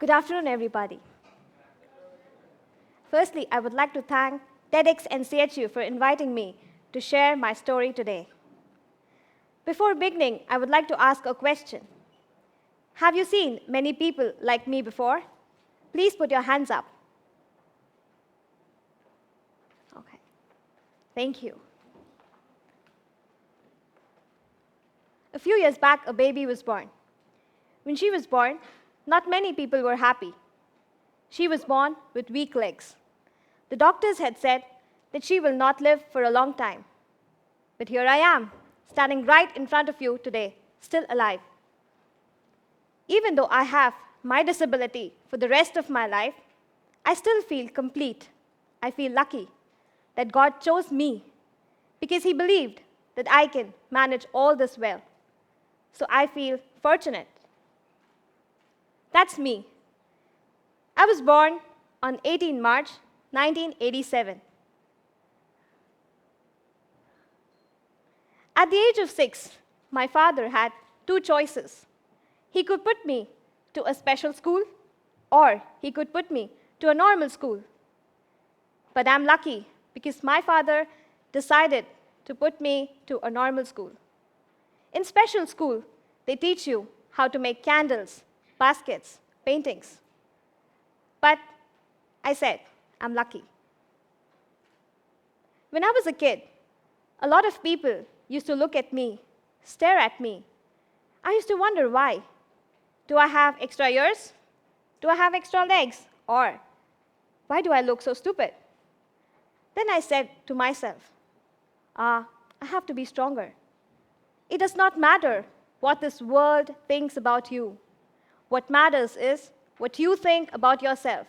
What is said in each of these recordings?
Good afternoon, everybody. Firstly, I would like to thank TEDxNCHU for inviting me to share my story today. Before beginning, I would like to ask a question. Have you seen many people like me before? Please put your hands up. Okay. Thank you. A few years back, a baby was born. When she was born, not many people were happy. She was born with weak legs. The doctors had said that she will not live for a long time. But here I am, standing right in front of you today, still alive. Even though I have my disability for the rest of my life, I still feel complete. I feel lucky that God chose me because He believed that I can manage all this well. So I feel fortunate. That's me. I was born on 18 March 1987. At the age of 6, my father had two choices. He could put me to a special school, or he could put me to a normal school. But I'm lucky because my father decided to put me to a normal school. In special school, they teach you how to make candles, baskets, paintings. But I said, I'm lucky. When I was a kid, a lot of people used to look at me, stare at me. I used to wonder why. Do I have extra ears? Do I have extra legs? Or why do I look so stupid? Then I said to myself, I have to be stronger. It does not matter what this world thinks about you. What matters is what you think about yourself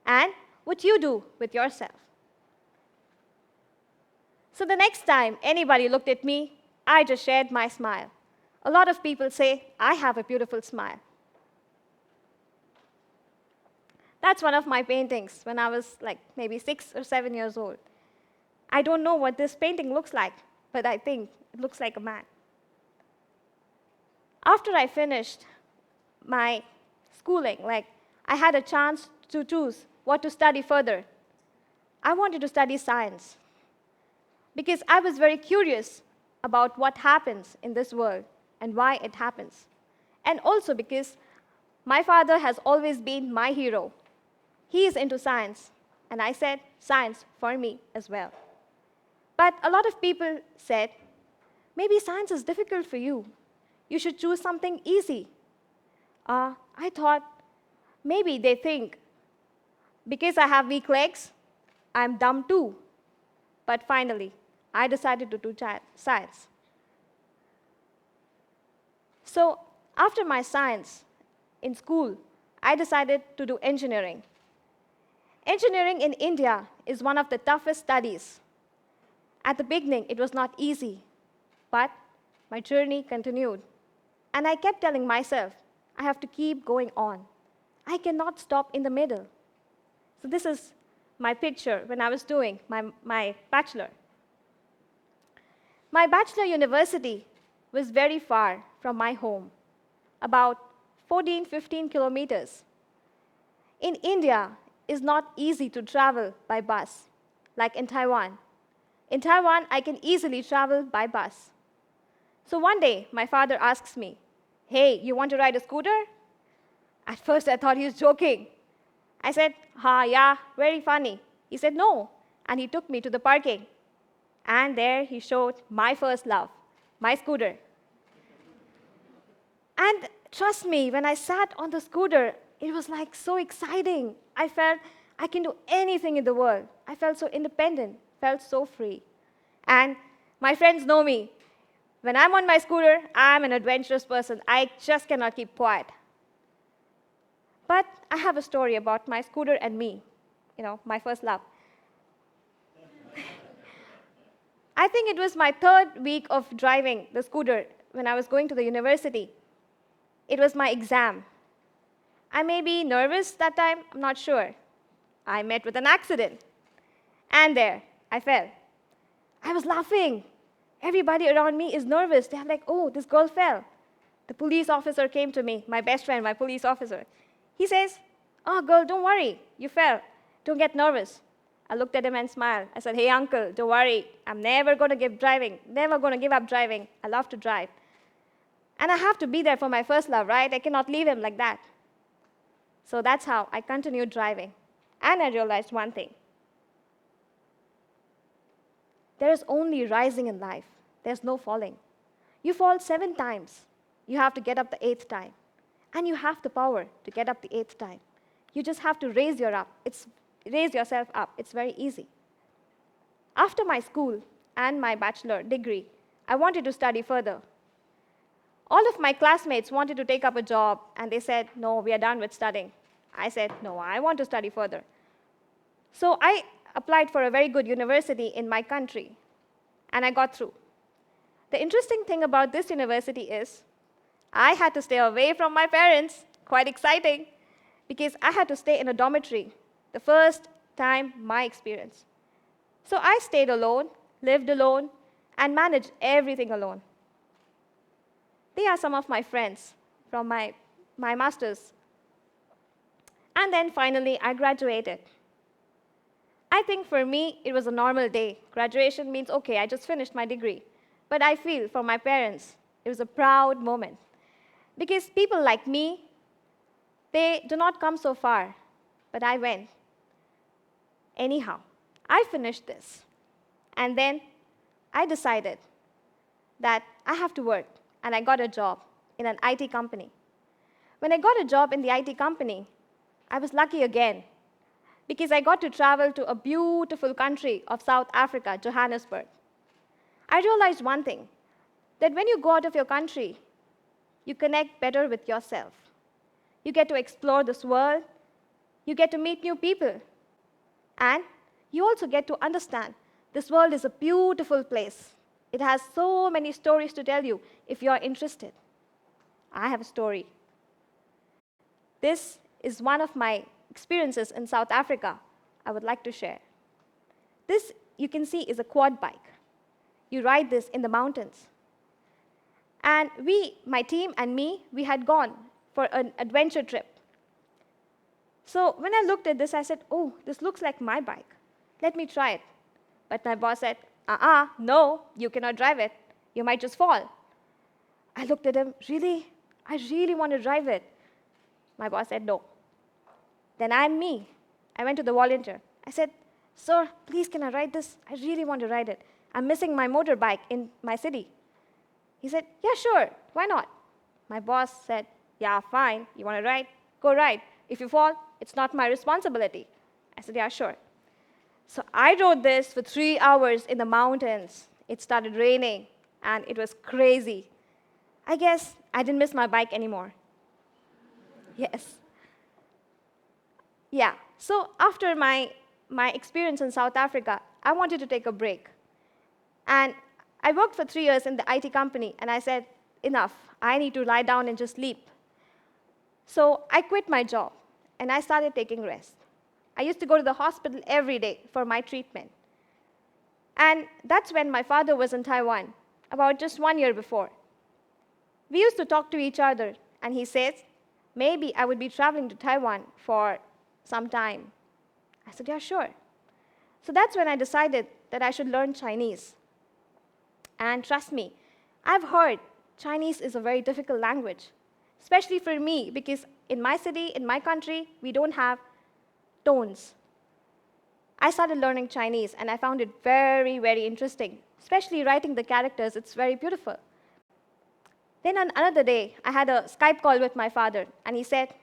and what you do with yourself. So the next time anybody looked at me, I just shared my smile. A lot of people say, I have a beautiful smile. That's one of my paintings when I was like maybe 6 or 7 years old. I don't know what this painting looks like, but I think it looks like a man. After I finished my schooling, I had a chance to choose what to study further. I wanted to study science because I was very curious about what happens in this world and why it happens. And also because my father has always been my hero. He is into science, and I said science for me as well. But a lot of people said, maybe science is difficult for you. You should choose something easy. I thought maybe they think because I have weak legs, I'm dumb too. But finally, I decided to do science. So after my science in school, I decided to do engineering. Engineering in India is one of the toughest studies. At the beginning, it was not easy, but my journey continued. And I kept telling myself, I have to keep going on. I cannot stop in the middle. So this is my picture when I was doing my bachelor. My bachelor university was very far from my home, about 14, 15 kilometers. In India, it's not easy to travel by bus, like in Taiwan. In Taiwan, I can easily travel by bus. So one day, my father asks me, hey, you want to ride a scooter? At first, I thought he was joking. I said, yeah, very funny. He said, no, and he took me to the parking. And there he showed my first love, my scooter. And trust me, when I sat on the scooter, it was like so exciting. I felt I can do anything in the world. I felt so independent, felt so free. And my friends know me. When I'm on my scooter, I'm an adventurous person. I just cannot keep quiet. But I have a story about my scooter and me, my first love. I think it was my 3rd week of driving the scooter when I was going to the university. It was my exam. I may be nervous that time, I'm not sure. I met with an accident. And there, I fell. I was laughing. Everybody around me is nervous. They're like, oh, this girl fell. The police officer came to me, my best friend, my police officer. He says, "Oh, girl, don't worry. You fell. Don't get nervous." I looked at him and smiled. I said, "Hey, uncle, don't worry. I'm never going to give up driving. I love to drive. And I have to be there for my first love, right? I cannot leave him like that." So that's how I continued driving. And I realized one thing. There is only rising in life. There's no falling. You fall 7 times. You have to get up the 8th time. And you have the power to get up the 8th time. You just have to raise yourself up. It's very easy. After my school and my bachelor degree, I wanted to study further. All of my classmates wanted to take up a job, and they said, "No, we are done with studying." I said, "No, I want to study further." So I applied for a very good university in my country, and I got through. The interesting thing about this university is I had to stay away from my parents, quite exciting, because I had to stay in a dormitory, the first time my experience. So I stayed alone, lived alone, and managed everything alone. They are some of my friends from my master's. And then finally, I graduated. I think for me, it was a normal day. Graduation means, okay, I just finished my degree. But I feel for my parents, it was a proud moment. Because people like me, they do not come so far, but I went. Anyhow, I finished this. And then I decided that I have to work, and I got a job in an IT company. When I got a job in the IT company, I was lucky again, because I got to travel to a beautiful country of South Africa, Johannesburg. I realized one thing, that when you go out of your country, you connect better with yourself. You get to explore this world, you get to meet new people, and you also get to understand this world is a beautiful place. It has so many stories to tell you if you are interested. I have a story. This is one of my experiences in South Africa I would like to share. This, you can see, is a quad bike. You ride this in the mountains. And my team and me, we had gone for an adventure trip. So when I looked at this, I said, "Oh, this looks like my bike. Let me try it." But my boss said, "No, you cannot drive it. You might just fall." I looked at him, "Really? I really want to drive it." My boss said, "No." Then I went to the volunteer. I said, "Sir, please can I ride this? I really want to ride it. I'm missing my motorbike in my city." He said, "Yeah, sure, why not?" My boss said, "Yeah, fine, you want to ride? Go ride. If you fall, it's not my responsibility." I said, "Yeah, sure." So I rode this for 3 hours in the mountains. It started raining, and it was crazy. I guess I didn't miss my bike anymore. Yes. Yeah, so after my experience in South Africa, I wanted to take a break. And I worked for 3 years in the IT company, and I said, enough, I need to lie down and just sleep. So I quit my job, and I started taking rest. I used to go to the hospital every day for my treatment. And that's when my father was in Taiwan, about just 1 year before. We used to talk to each other, and he says, maybe I would be traveling to Taiwan for some time. I said, yeah, sure. So that's when I decided that I should learn Chinese. And trust me, I've heard Chinese is a very difficult language, especially for me, because in my city, in my country, we don't have tones. I started learning Chinese, and I found it very, very interesting, especially writing the characters. It's very beautiful. Then on another day, I had a Skype call with my father, and he said,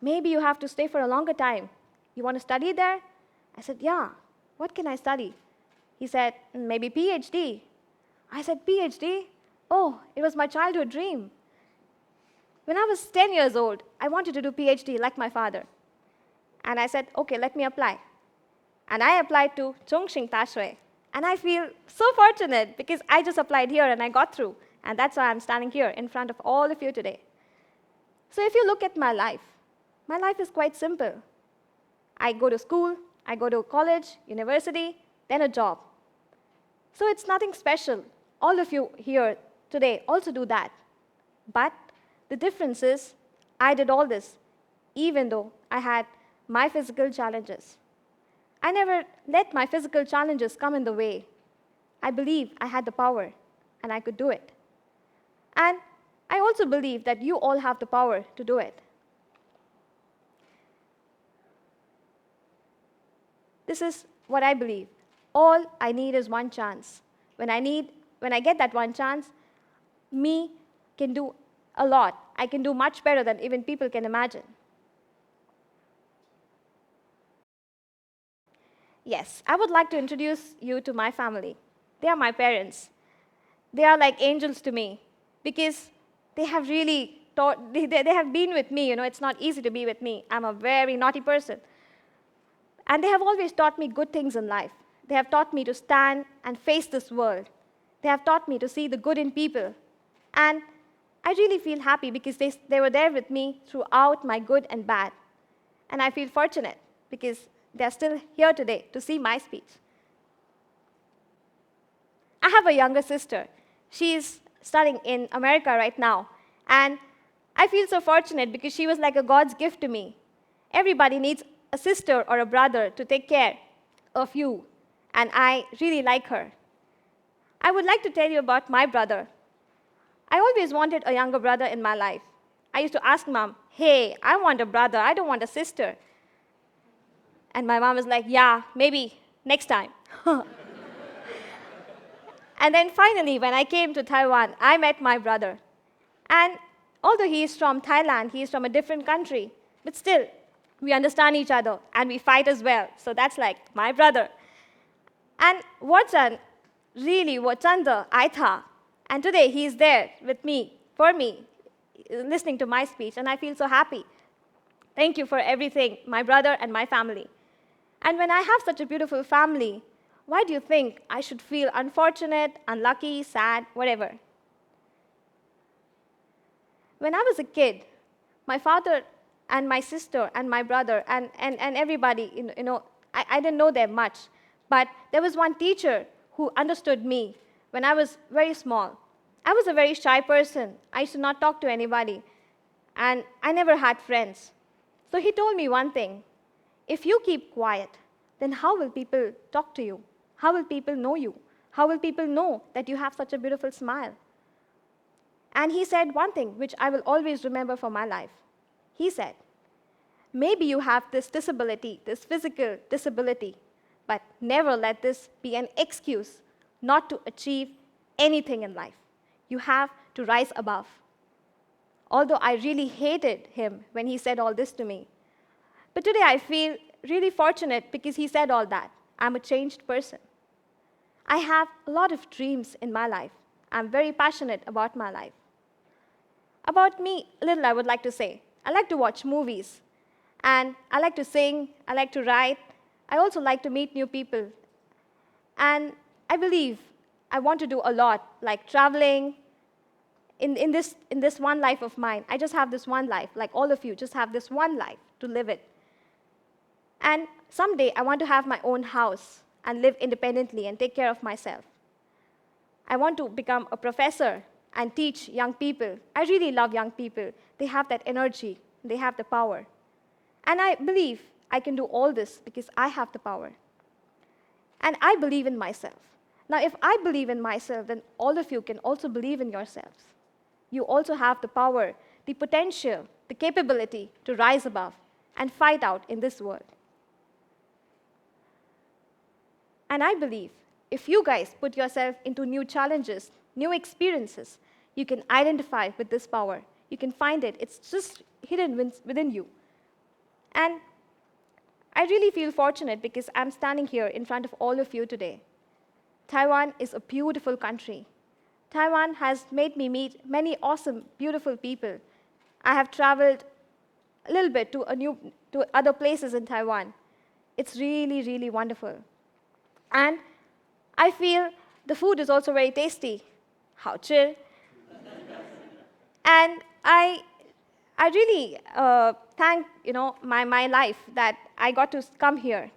maybe you have to stay for a longer time. You want to study there? I said, yeah. What can I study? He said, maybe PhD. I said, PhD? Oh, it was my childhood dream. When I was 10 years old, I wanted to do PhD like my father. And I said, okay, let me apply. And I applied to Zhongxing Dashui. And I feel so fortunate because I just applied here and I got through. And that's why I'm standing here in front of all of you today. So if you look at my life is quite simple. I go to school, I go to college, university, then a job. So it's nothing special. All of you here today also do that. But the difference is, I did all this even though I had my physical challenges. I never let my physical challenges come in the way. I believe I had the power, and I could do it. And I also believe that you all have the power to do it. This is what I believe. All I need is one chance. When I get that one chance, me can do a lot. I can do much better than even people can imagine. Yes, I would like to introduce you to my family. They are my parents. They are like angels to me because they have really they have been with me. It's not easy to be with me. I'm a very naughty person. And they have always taught me good things in life. They have taught me to stand and face this world. They have taught me to see the good in people. And I really feel happy because they were there with me throughout my good and bad. And I feel fortunate because they're still here today to see my speech. I have a younger sister. She's studying in America right now. And I feel so fortunate because she was like a God's gift to me. Everybody needs a sister or a brother to take care of you. And I really like her. I would like to tell you about my brother. I always wanted a younger brother in my life. I used to ask Mom, hey, I want a brother, I don't want a sister. And my mom was like, yeah, maybe next time. And then finally, when I came to Taiwan, I met my brother. And although he is from Thailand, he is from a different country, but still, we understand each other, and we fight as well. So that's like my brother. And Watson, really, Watsanda Aitha. And today, he is there with me, for me, listening to my speech, and I feel so happy. Thank you for everything, my brother and my family. And when I have such a beautiful family, why do you think I should feel unfortunate, unlucky, sad, whatever? When I was a kid, my father and my sister and my brother and everybody, I didn't know them much. But there was one teacher who understood me when I was very small. I was a very shy person. I used to not talk to anybody. And I never had friends. So he told me one thing. If you keep quiet, then how will people talk to you? How will people know you? How will people know that you have such a beautiful smile? And he said one thing which I will always remember for my life. He said, maybe you have this disability, this physical disability, but never let this be an excuse not to achieve anything in life. You have to rise above. Although I really hated him when he said all this to me. But today I feel really fortunate because he said all that. I'm a changed person. I have a lot of dreams in my life. I'm very passionate about my life. About me, a little I would like to say. I like to watch movies. And I like to sing. I like to write. I also like to meet new people. And I believe I want to do a lot, like traveling. In this one life of mine, I just have this one life, like all of you just have this one life to live it. And someday, I want to have my own house and live independently and take care of myself. I want to become a professor and teach young people. I really love young people. They have that energy. They have the power. And I believe I can do all this because I have the power. And I believe in myself. Now, if I believe in myself, then all of you can also believe in yourselves. You also have the power, the potential, the capability to rise above and fight out in this world. And I believe if you guys put yourself into new challenges, new experiences, you can identify with this power. You can find it. It's just hidden within you. And I really feel fortunate because I'm standing here in front of all of you today. Taiwan is a beautiful country. Taiwan has made me meet many awesome, beautiful people. I have traveled a little bit to other places in Taiwan. It's really, really wonderful. And I feel the food is also very tasty. 好吃. And I really thank my life that I got to come here.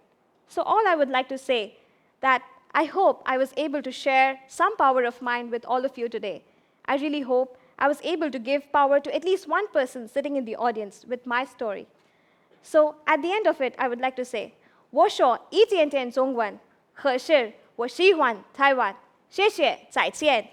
So all I would like to say that I hope I was able to share some power of mine with all of you today. I really hope I was able to give power to at least one person sitting in the audience with my story. So at the end of it, I would like to say, 我说一点点中文，可是我喜欢台湾。谢谢，再见。